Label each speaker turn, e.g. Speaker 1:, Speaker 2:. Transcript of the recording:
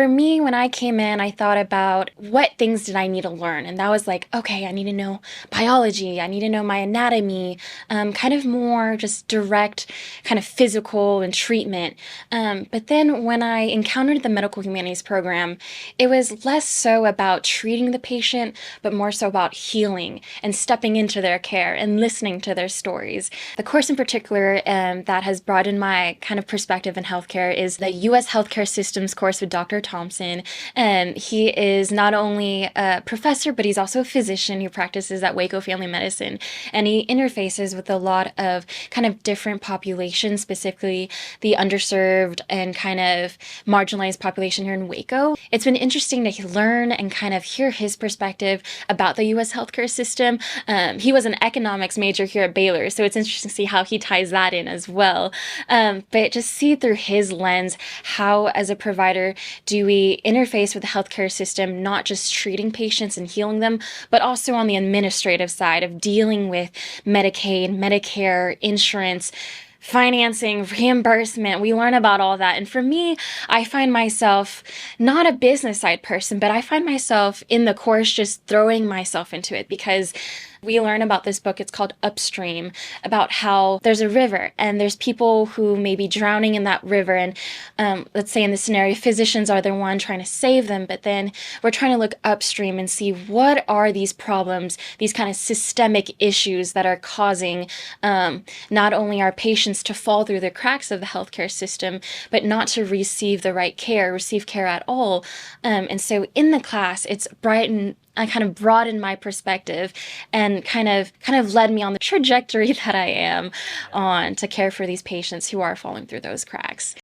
Speaker 1: For me, when I came in, I thought about what things did I need to learn? And that was like, okay, I need to know biology, I need to know my anatomy, kind of more just direct, kind of physical and treatment. But then when I encountered the Medical Humanities Program, it was less so about treating the patient, but more so about healing and stepping into their care and listening to their stories. The course in particular that has broadened my kind of perspective in healthcare is the U.S. Healthcare Systems course with Dr. Thompson. He is not only a professor, but he's also a physician who practices at Waco Family Medicine. And he interfaces with a lot of kind of different populations, specifically the underserved and kind of marginalized population here in Waco. It's been interesting to learn and kind of hear his perspective about the U.S. healthcare system. He was an economics major here at Baylor, so it's interesting to see how he ties that in as well. But just see through his lens how, as a provider, do we interface with the healthcare system, not just treating patients and healing them, but also on the administrative side of dealing with Medicaid, Medicare, insurance, financing, reimbursement. We learn about all that. And for me, I find myself not a business side person, but I find myself in the course just throwing myself into it because we learn about this book. It's called Upstream, about how there's a river and there's people who may be drowning in that river. And let's say in this scenario, physicians are the one trying to save them. But then we're trying to look upstream and see what are these problems, these kind of systemic issues that are causing not only our patients to fall through the cracks of the healthcare system, but not to receive the right care, receive care at all. And so in the class, it's bright. I kind of broadened my perspective and kind of led me on the trajectory that I am on to care for these patients who are falling through those cracks.